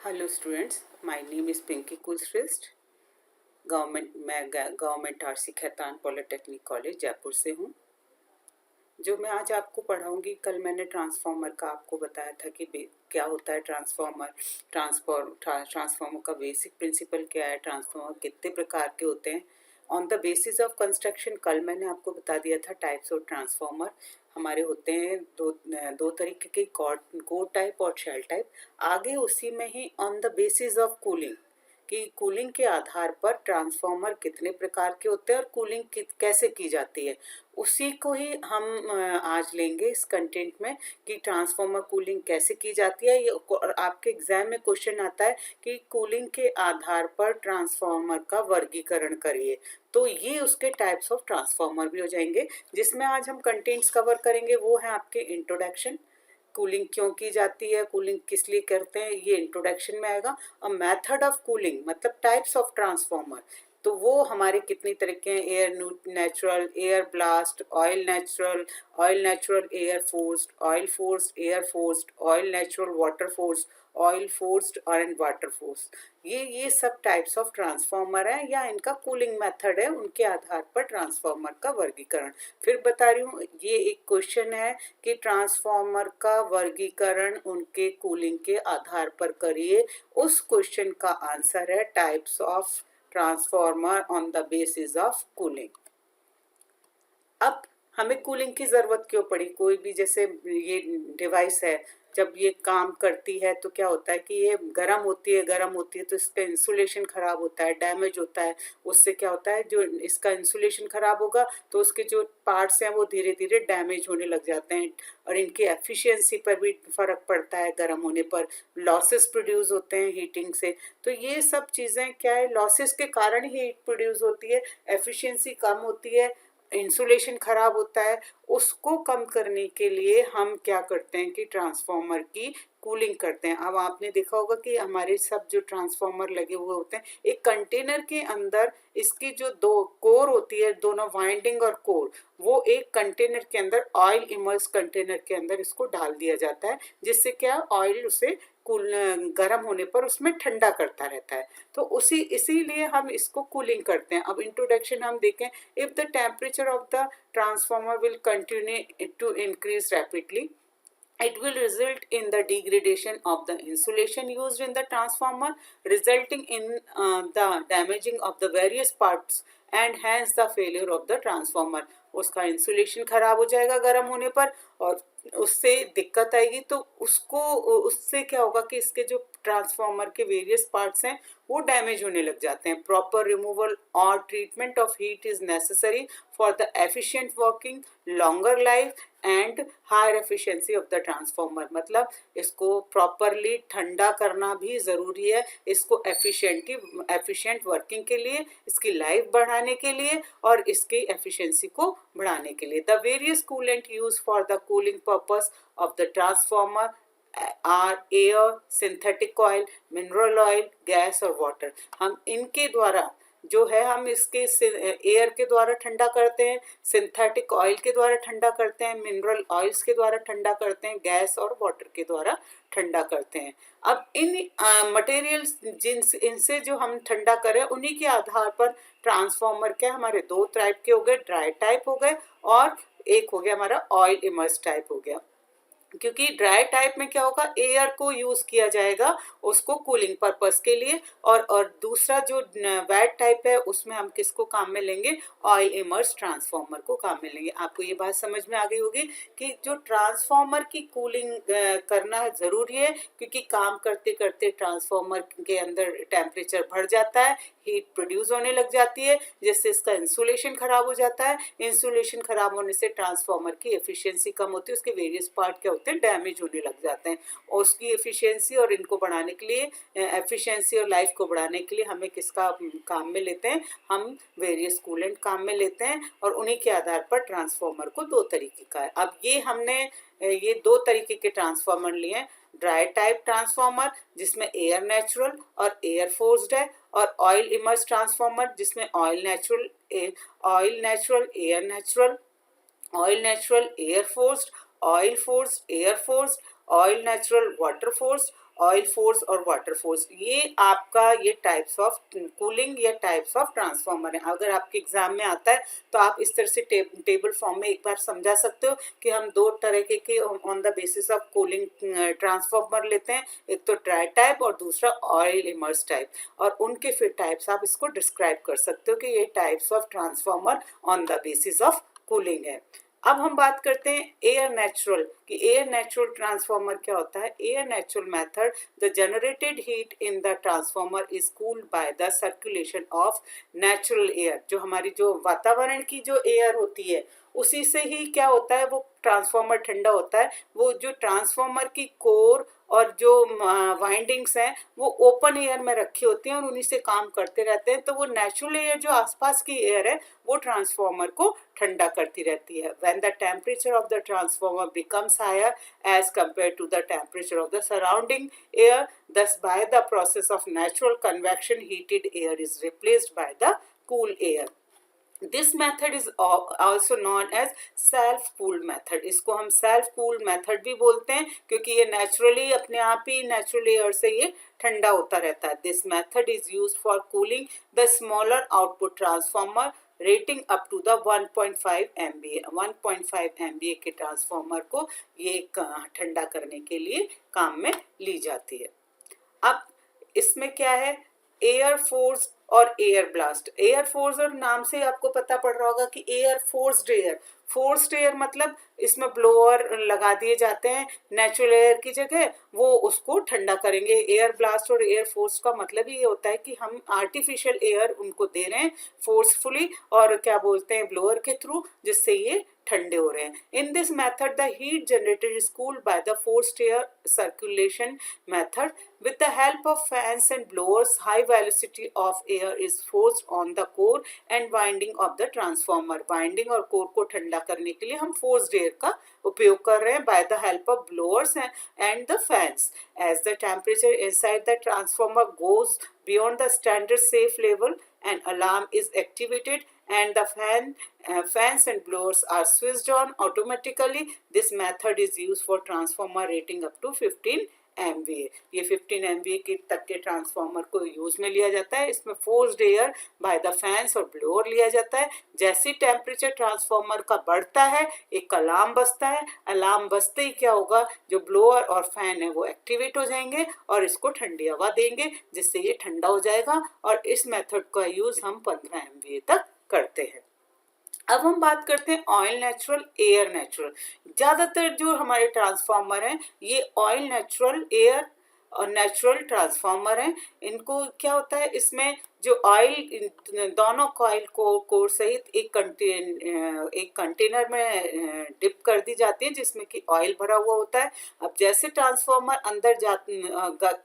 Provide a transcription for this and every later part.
Hello students, my name is Pinky Kulshreshtha. मैं government RC Khaitan polytechnic college Jaipur से हूँ। जो मैं आज आपको पढ़ाऊँगी, कल मैंने ट्रांसफार्मर का आपको बताया था कि क्या होता है ट्रांसफार्मर का बेसिक प्रिंसिपल क्या है, ट्रांसफार्मर कितने प्रकार के होते हैं। On the basis of construction कल मैंने आपको बता दिया था टाइप्स ऑफ ट्रांसफार्मर हमारे होते हैं दो तरीके के, कोर टाइप और शेल टाइप। आगे उसी में ही on the basis of cooling कि कूलिंग के आधार पर ट्रांसफार्मर कितने प्रकार के होते हैं और कूलिंग कैसे की जाती है, उसी को ही हम आज लेंगे इस कंटेंट में कि ट्रांसफार्मर कूलिंग कैसे की जाती है। ये और आपके एग्जाम में क्वेश्चन आता है कि कूलिंग के आधार पर ट्रांसफार्मर का वर्गीकरण करिए, तो ये उसके टाइप्स ऑफ ट्रांसफार्मर भी हो जाएंगे। जिसमें आज हम कंटेंट्स कवर करेंगे वो है आपके इंट्रोडक्शन, कूलिंग क्यों की जाती है, कूलिंग किस लिए करते हैं, ये इंट्रोडक्शन में आएगा। और मेथड ऑफ कूलिंग मतलब टाइप्स ऑफ ट्रांसफार्मर, तो वो हमारे कितनी तरीके हैं, air natural, air blast, oil natural air forced, oil forced air forced, oil natural water force, oil forced और वाटर फोर्स। ये सब टाइप्स ऑफ ट्रांसफार्मर है या इनका कूलिंग मेथड है, उनके आधार पर ट्रांसफार्मर का वर्गीकरण। फिर बता रही हूँ, ये एक क्वेश्चन है कि ट्रांसफार्मर का वर्गीकरण उनके कूलिंग के आधार पर करिए। उस क्वेश्चन का आंसर है types of transformer on the basis of cooling. अब हमें कूलिंग की ज़रूरत क्यों पड़ी? कोई भी जैसे ये डिवाइस है, जब ये काम करती है तो क्या होता है कि ये गर्म होती है तो इसका इंसुलेशन ख़राब होता है, डैमेज होता है। उससे क्या होता है, जो इसका इंसुलेशन ख़राब होगा तो उसके जो पार्ट्स हैं वो धीरे धीरे डैमेज होने लग जाते हैं और इनकी एफिशिएंसी पर भी फ़र्क पड़ता है। गर्म होने पर लॉसेस प्रोड्यूस होते हैं हीटिंग से। तो ये सब चीज़ें क्या है, लॉसेस के कारण ही हीट प्रोड्यूस होती है, एफिशिएंसी कम होती है, इंसुलेशन खराब होता है। उसको कम करने के लिए हम क्या करते हैं कि ट्रांसफार्मर की कूलिंग करते हैं। अब आपने देखा होगा कि हमारे सब जो ट्रांसफार्मर लगे हुए होते हैं, एक कंटेनर के अंदर इसकी जो दो कोर होती है, दोनों वाइंडिंग और कोर, वो एक कंटेनर के अंदर ऑयल इमर्स कंटेनर के अंदर इसको डाल दिया जाता है, जिससे क्या ऑयल उसे कूल गर्म होने पर उसमें ठंडा करता रहता है। तो इसीलिए हम इसको कूलिंग करते हैं। अब इंट्रोडक्शन हम देखें। If the temperature of the transformer will continue to increase rapidly, it will result in the degradation of the insulation used in the transformer, resulting in the damaging of the various parts and hence the failure of the transformer. उसका insulation खराब हो जाएगा गर्म होने पर और उससे दिक्कत आएगी। तो उससे क्या होगा कि इसके जो ट्रांसफार्मर के वेरियस पार्ट्स हैं वो डैमेज होने लग जाते हैं। प्रॉपर रिमूवल और treatment of heat is necessary for the efficient working, longer life and higher efficiency of the transformer. मतलब इसको प्रॉपरली ठंडा करना भी ज़रूरी है, इसको एफिशिएंट वर्किंग के लिए, इसकी लाइफ बढ़ाने के लिए और इसकी एफिशिएंसी को बढ़ाने के लिए। The various coolant use for the cooling purpose of the transformer are air, synthetic oil, mineral oil, gas और वाटर। हम इनके द्वारा जो है, हम इसके एयर के द्वारा ठंडा करते हैं, सिंथेटिक ऑयल के द्वारा ठंडा करते हैं, मिनरल ऑयल्स के द्वारा ठंडा करते हैं, गैस और वाटर के द्वारा ठंडा करते हैं। अब इन मटेरियल्स इनसे जो हम ठंडा करें, उन्हीं के आधार पर ट्रांसफार्मर क्या हमारे दो टाइप के हो गए, ड्राई टाइप हो गए और एक हो गया हमारा ऑयल इमर्स टाइप हो गया। क्योंकि ड्राई टाइप में क्या होगा, एयर को यूज किया जाएगा उसको कूलिंग पर्पस के लिए, और दूसरा जो वेट टाइप है उसमें हम किसको काम में लेंगे, ऑयल इमर्स ट्रांसफार्मर को काम में लेंगे। आपको ये बात समझ में आ गई होगी कि जो ट्रांसफार्मर की कूलिंग करना जरूरी है, क्योंकि काम करते करते ट्रांसफार्मर के अंदर टेम्परेचर बढ़ जाता है, हीट प्रोड्यूस होने लग जाती है, जिससे इसका इंसुलेशन खराब हो जाता है। इंसुलेशन खराब होने से ट्रांसफार्मर की एफिशिएंसी कम होती है, उसके वेरियस पार्ट क्या होते हैं, डैमेज होने लग जाते हैं। और उसकी एफिशिएंसी और इनको बढ़ाने के लिए, एफिशिएंसी और लाइफ को बढ़ाने के लिए हमें किसका काम में लेते हैं, हम वेरियस कूलेंट काम में लेते हैं और उन्हीं के आधार पर ट्रांसफार्मर को दो तरीके का है। अब ये हमने ये दो तरीके के ट्रांसफार्मर लिए हैं, ड्राई टाइप ट्रांसफार्मर जिसमें एयर नेचुरल और एयर फोर्स्ड है, और ऑयल इमर्स ट्रांसफार्मर जिसमें oil natural, air natural, oil natural air forced, oil forced air forced, oil natural water forced, oil force और वाटर फोर्स, ये आपका ये टाइप्स ऑफ कूलिंग या टाइप्स ऑफ ट्रांसफार्मर है। अगर आपके एग्जाम में आता है तो आप इस तरह से टेबल फॉर्म में एक बार समझा सकते हो कि हम दो तरह के on the basis of cooling transformer लेते हैं, एक तो ड्राई टाइप और दूसरा ऑयल इमर्स टाइप, और उनके फिर टाइप्स आप इसको डिस्क्राइब कर सकते हो कि ये types of transformer on the basis of cooling है। अब हम बात करते हैं एयर नेचुरल, कि एयर नेचुरल ट्रांसफार्मर क्या होता है। Air natural method, the generated heat in the transformer is cooled by the circulation of natural air. जो हमारी जो वातावरण की जो एयर होती है उसी से ही क्या होता है, वो ट्रांसफार्मर ठंडा होता है। वो जो ट्रांसफार्मर की कोर और जो वाइंडिंग्स हैं वो ओपन एयर में रखी होती हैं और उन्हीं से काम करते रहते हैं, तो वो नेचुरल एयर जो आसपास की एयर है वो ट्रांसफार्मर को ठंडा करती रहती है। When the temperature of the transformer becomes higher as compare to the temperature of the surrounding air, thus by the process of natural convection heated air is replaced by the cool air. This method is also known as self cooled method। इसको हम self cooled method भी बोलते हैं क्योंकि ये naturally अपने आप ही natural air से ये ठंडा होता रहता है। This method is used for cooling the smaller output transformer rating up to the 1.5 MVA। 1.5 MVA के ट्रांसफार्मर को ये ठंडा करने के लिए काम में ली जाती है। अब इसमें क्या है, एयर फोर्स और एयर ब्लास्ट। एयर फोर्स और नाम से आपको पता पड़ रहा होगा कि air forced air. Forced air मतलब इसमें ब्लोअर लगा दिए जाते हैं नेचुरल एयर की जगह, वो उसको ठंडा करेंगे। एयर ब्लास्ट और एयर फोर्स का मतलब ये होता है कि हम आर्टिफिशियल एयर उनको दे रहे हैं फोर्सफुली और क्या बोलते हैं ब्लोअर के थ्रू, जिससे ये ठंडे हो रहे हैं। In this method the heat generated is cooled by the forced air circulation method. With the help of fans and blowers, high velocity of air is forced on the core and winding of the transformer। Winding और core को ठंडा करने के लिए हम forced air का उपयोग कर रहे हैं by the help of blowers and the fans। As the temperature inside the transformer goes beyond the standard safe level, an alarm is activated and the fans and blowers are switched on automatically। This method is used for transformer rating up to 15 MVA। ये 15 MVA के तक के transformer को use में लिया जाता है। इसमें forced air by the fans और ब्लोअर लिया जाता है। जैसे टेम्परेचर ट्रांसफार्मर का बढ़ता है एक अलार्म बजता है। अलार्म बजते ही क्या होगा, जो ब्लोअर और फैन है वो एक्टिवेट हो जाएंगे और इसको ठंडी हवा देंगे जिससे ये ठंडा हो जाएगा। और इस मेथड का यूज हम 15 MVA तक करते हैं। अब हम बात करते हैं ऑयल नेचुरल एयर नेचुरल। ज़्यादातर जो हमारे ट्रांसफार्मर हैं ये ऑयल नेचुरल एयर और नेचुरल ट्रांसफार्मर हैं। इनको क्या होता है, इसमें जो ऑयल दोनों कॉइल कोर सहित एक कंटेनर में डिप कर दी जाती है जिसमें कि ऑयल भरा हुआ होता है। अब जैसे ट्रांसफार्मर अंदर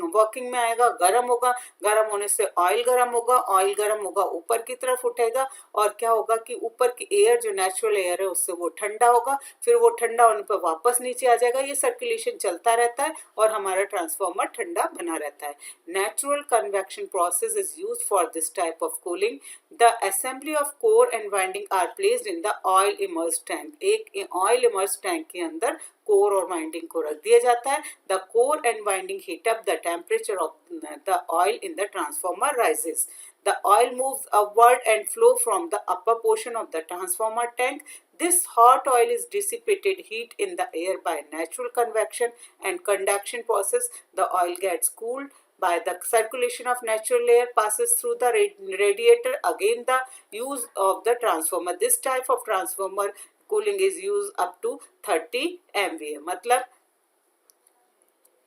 वर्किंग में आएगा गर्म होगा, गर्म होने से ऑयल गर्म होगा, ऑयल गर्म होगा ऊपर की तरफ उठेगा और क्या होगा कि ऊपर की एयर जो नेचुरल एयर है उससे वो ठंडा होगा, फिर वो ठंडा होने पर वापस नीचे आ जाएगा। ये सर्कुलेशन चलता रहता है और हमारा ट्रांसफार्मर ठंडा बना रहता है। Natural convection process is used for this type of cooling। The assembly of core and winding are placed in the oil immersed tank। एक oil immersed tank के अंदर core और winding को रख दिया जाता है। The core and winding heat up, the temperature of the oil in the transformer rises। The oil moves upward and flow from the upper portion of the transformer tank। This hot oil is dissipated heat in the air by natural convection and conduction process। The oil gets cooled by the circulation of natural air passes through the radiator, again the use of the transformer। This type of transformer cooling is used up to 30 MVA। मतलब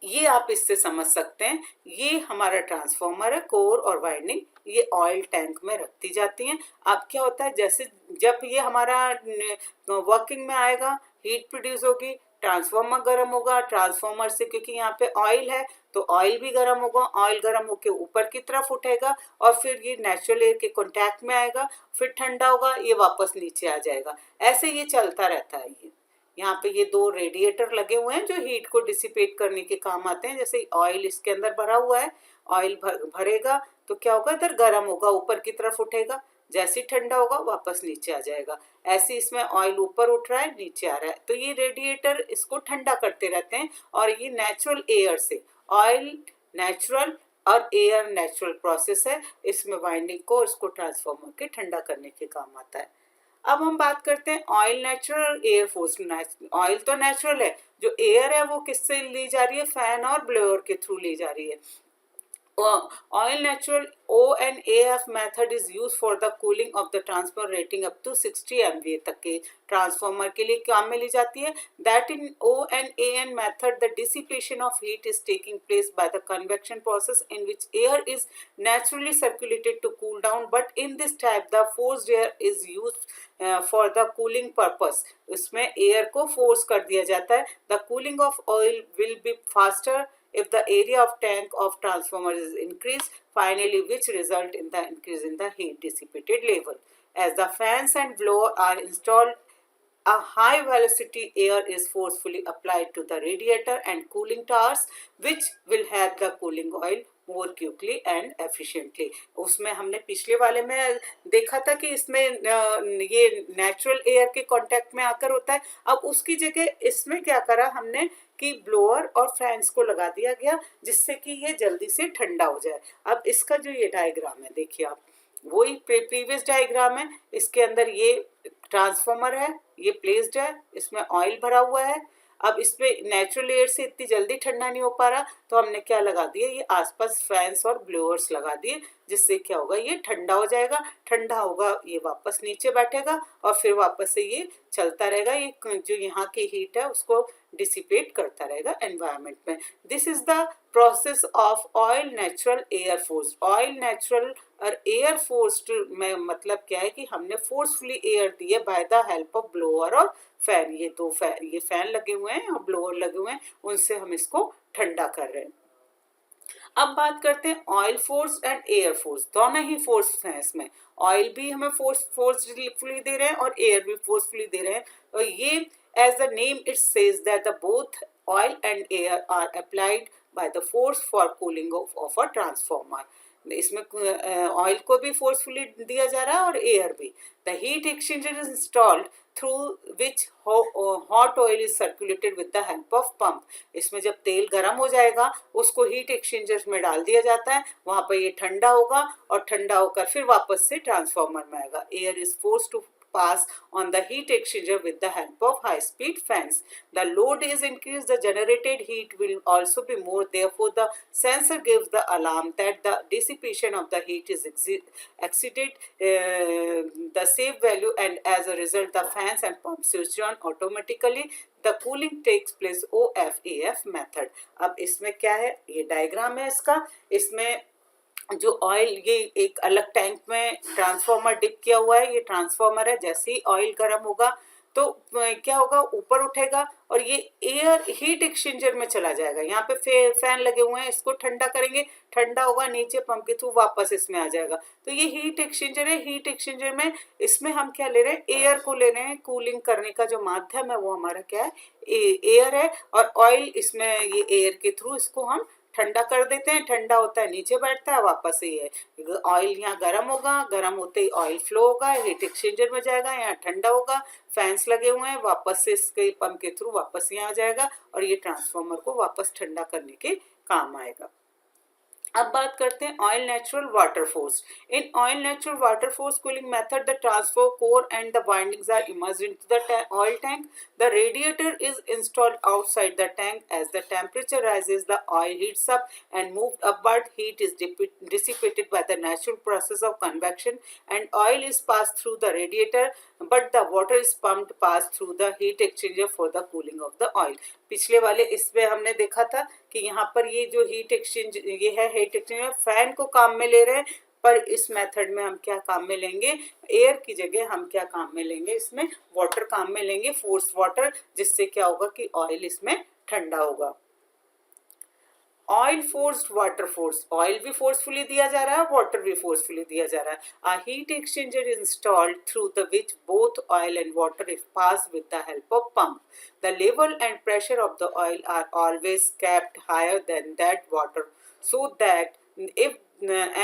ये आप इससे समझ सकते हैं, ये हमारा transformer है, कोर और वाइंडिंग ये ऑयल टैंक में रख दी जाती हैं। अब क्या होता है, जैसे जब ये हमारा वर्किंग में आएगा हीट प्रोड्यूस होगी, ट्रांसफार्मर गर्म होगा, ट्रांसफार्मर से क्योंकि यहाँ पे ऑयल है तो ऑयल भी गर्म होगा, ऑयल गर्म होकर ऊपर की तरफ उठेगा और फिर ये नेचुरल एयर के कांटेक्ट में आएगा, फिर ठंडा होगा, ये वापस नीचे आ जाएगा। ऐसे ये चलता रहता है। ये यहाँ पे ये दो रेडिएटर लगे हुए हैं जो हीट को डिसिपेट करने के काम आते हैं। जैसे ऑयल इसके अंदर भरा हुआ है, ऑयल भरेगा तो क्या होगा, इधर गर्म होगा, ऊपर की तरफ उठेगा, जैसे ही ठंडा होगा वापस नीचे आ जाएगा। ऐसे इसमें ऑयल ऊपर उठ रहा है, नीचे आ रहा है, तो ये रेडिएटर इसको ठंडा करते रहते हैं और ये नेचुरल एयर से ऑयल नेचुरल और एयर नेचुरल प्रोसेस है, इसमें वाइंडिंग को और इसको ट्रांसफार्मर के ठंडा करने के काम आता है। अब हम बात करते हैं ऑयल नेचुरल और एयर फोर्स। ऑयल तो नेचुरल है, जो एयर है वो किससे ली जा रही है, फैन और ब्लोअर के थ्रू ली जा रही है। Oil natural ONAF method is used for the cooling of the transformer rating up to 60 MVA तक के ट्रांसफार्मर के लिए काम में ली जाती है। That in ONAN method the dissipation of heat is taking place by the convection process in which air is naturally circulated to cool down, but in this type the forced air is used for the cooling purpose। इसमें air को force कर दिया जाता है। The cooling of oil will be faster if the area of tank of transformer is increased, finally which result in the increase in the heat dissipated level. As the fans and blower are installed, a high velocity air is forcefully applied to the radiator and cooling towers, which will have the cooling oil more quickly and efficiently। उसमें हमने पिछले वाले में देखा था कि इसमें ये नेचुरल एयर के कांटेक्ट में आकर होता है। अब उसकी जगह इसमें क्या करा हमने कि ब्लोअर और फैंस को लगा दिया गया, जिससे कि ये जल्दी से ठंडा हो जाए। अब इसका जो ये डायग्राम है देखिए आप, वही प्रीवियस डायग्राम है। इसके अंदर ये ट्रांसफार्मर है, ये प्लेस्ड है, इसमें ऑयल भरा हुआ है। अब इसमें नेचुरल एयर से इतनी जल्दी ठंडा नहीं हो पा रहा, तो हमने क्या लगा दिया, ये आसपास फैंस और ब्लोअर्स लगा दिए, जिससे क्या होगा, ये ठंडा हो जाएगा। ठंडा होगा, ये वापस नीचे बैठेगा और फिर वापस से ये चलता रहेगा। ये जो यहाँ की हीट है उसको डिसिपेट करता रहेगा एनवायरनमेंट में। This is the process of oil natural air force. Oil natural और एयर फोर्स में मतलब क्या है कि हमने फोर्सफुली एयर दी है by the help of blower और फैन। ये दो फैन, ये फैन लगे हुए हैं और ब्लोअर लगे हुए हैं, उनसे हम इसको ठंडा कर रहे हैं। अब बात करते हैं oil force and air force. दोनों ही फोर्स हैं इसमें, ऑयल भी हमें फोर्सफुली दे रहे हैं और एयर भी फोर्सफुली दे रहे हैं। और ये as the name it says that the both oil and air are applied by the force for cooling of a transformer. इसमें ऑयल को भी फोर्सफुली दिया जा रहा है और एयर भी। The heat exchanger is installed through which hot oil is circulated with the help of pump। इसमें जब तेल गर्म हो जाएगा उसको हीट एक्सचेंजर्स में डाल दिया जाता है, वहां पर ये ठंडा होगा और ठंडा होकर फिर वापस से ट्रांसफार्मर में आएगा। Air is force to pass on the heat exchanger with the help of high speed fans। The load is increased, the generated heat will also be more, therefore the sensor gives the alarm that the dissipation of the heat is exceeded the safe value, and as a result the fans and pumps switch on automatically। The cooling takes place OFAF method। अब इसमें क्या है, ये diagram है इसका। इसमें जो oil, ये एक अलग टैंक में ट्रांसफार्मर डिप किया हुआ है, ये ट्रांसफार्मर है। जैसे ही ऑयल गर्म होगा तो क्या होगा, ऊपर उठेगा और ये एयर हीट एक्सचेंजर में चला जाएगा। यहाँ पे फैन लगे हुए हैं, इसको ठंडा करेंगे, ठंडा होगा, नीचे पंप के थ्रू वापस इसमें आ जाएगा। तो ये हीट एक्सचेंजर है। हीट एक्सचेंजर में इसमें हम क्या ले रहे हैं, एयर को ले रहे हैं। कूलिंग करने का जो माध्यम है वो हमारा क्या है, एयर है। और ऑयल इसमें ये एयर के थ्रू इसको हम ठंडा कर देते हैं। ठंडा होता है, नीचे बैठता है, वापस से ये ऑयल यहाँ गर्म होगा, गर्म होते ही ऑयल फ्लो होगा, हीट एक्सचेंजर में जाएगा, यहाँ ठंडा होगा, फैंस लगे हुए हैं, वापस से इसके पंप के थ्रू वापस यहाँ आ जाएगा और ये ट्रांसफार्मर को वापस ठंडा करने के काम आएगा। अब बात करते हैं oil natural water force. In oil natural water force cooling method the transfer core and the windings are immersed into the oil tank. The radiator is installed outside the tank. As the temperature rises the oil heats up and moved upward, heat is dissipated by the natural process of convection and oil is passed through the radiator, but the water is pumped passed through the heat exchanger for the cooling of the oil। पिछले वाले इसमें हमने देखा था कि यहाँ पर ये जो हीट एक्सचेंज, ये है हीट एक्सचेंजर, फैन को काम में ले रहे हैं। पर इस मेथड में हम क्या काम में लेंगे, एयर की जगह हम क्या काम में लेंगे, इसमें वाटर काम में लेंगे, फोर्स वाटर, जिससे क्या होगा कि ऑयल इसमें ठंडा होगा। Oil forced water force, oil भी फोर्सफुली दिया जा रहा है, वाटर भी फोर्सफुली दिया जा रहा है। A heat exchanger is installed through the which both oil and water is passed with the help of pump। The level and pressure of the oil are always kept higher than that water, so that if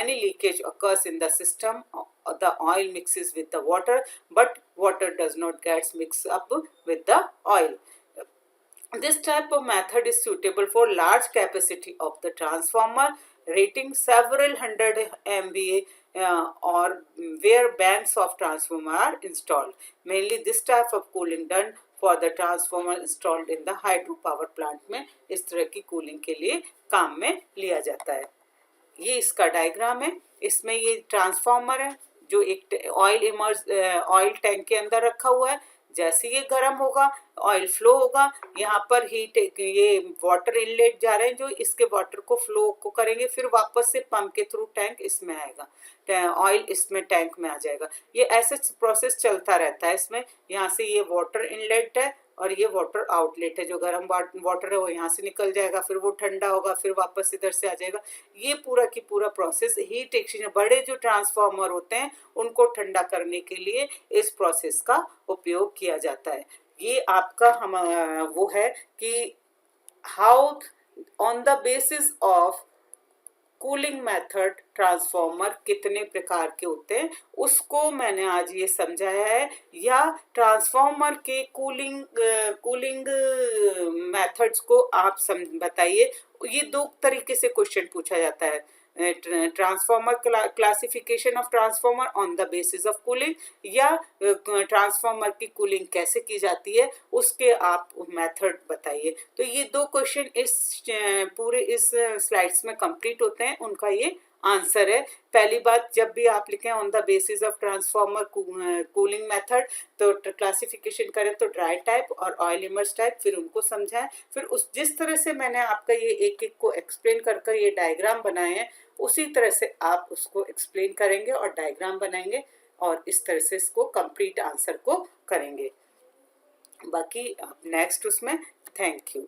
any leakage occurs in the system, the oil mixes with the water, but water does not get mixed up with the oil। This type of method is suitable for large capacity of the transformer rating several hundred MVA or where banks of transformer are installed. Mainly this type of cooling done for the transformer installed in the hydropower plant में इस तरह की cooling के लिए काम में लिया जाता है. ये इसका डायग्राम है. इसमें ये ट्रांसफार्मर है जो एक ऑयल टैंक के अंदर रखा हुआ है. जैसे ये गर्म होगा ऑयल फ्लो होगा, यहाँ पर हीट ये वाटर इनलेट जा रहे हैं जो इसके वाटर को फ्लो को करेंगे, फिर वापस से पंप के थ्रू टैंक इसमें आएगा, ऑयल इसमें टैंक में आ जाएगा. ये ऐसे प्रोसेस चलता रहता है. इसमें यहाँ से ये वाटर इनलेट है और ये वाटर आउटलेट है. जो गर्म वाटर है वो यहाँ से निकल जाएगा, फिर वो ठंडा होगा, फिर वापस इधर से आ जाएगा. ये पूरा की पूरा प्रोसेस हीट एक्सचेंजर, बड़े जो ट्रांसफार्मर होते हैं उनको ठंडा करने के लिए इस प्रोसेस का उपयोग किया जाता है. ये आपका हम वो है कि how on the basis of cooling method transformer कितने प्रकार के होते हैं उसको मैंने आज ये समझाया है. या ट्रांसफार्मर के कूलिंग मेथड्स को आप बताइए. ये दो तरीके से क्वेश्चन पूछा जाता है. Transformer classification of transformer on the basis of cooling, या ट्रांसफार्मर की कूलिंग कैसे की जाती है उसके आप मेथड बताइए. तो ये दो क्वेश्चन इस पूरे इस स्लाइड्स में कंप्लीट होते हैं. उनका ये आंसर है. पहली बात, जब भी आप लिखें on the basis of transformer cooling method तो क्लासिफिकेशन करें तो ड्राई टाइप और ऑयल इमर्स टाइप, फिर उनको समझाएं. फिर उस जिस तरह से मैंने आपका ये एक एक को एक्सप्लेन कर ये डायग्राम बनाए हैं उसी तरह से आप उसको एक्सप्लेन करेंगे और डायग्राम बनाएंगे और इस तरह से इसको कंप्लीट आंसर को करेंगे. बाकी नेक्स्ट उसमें. Thank you.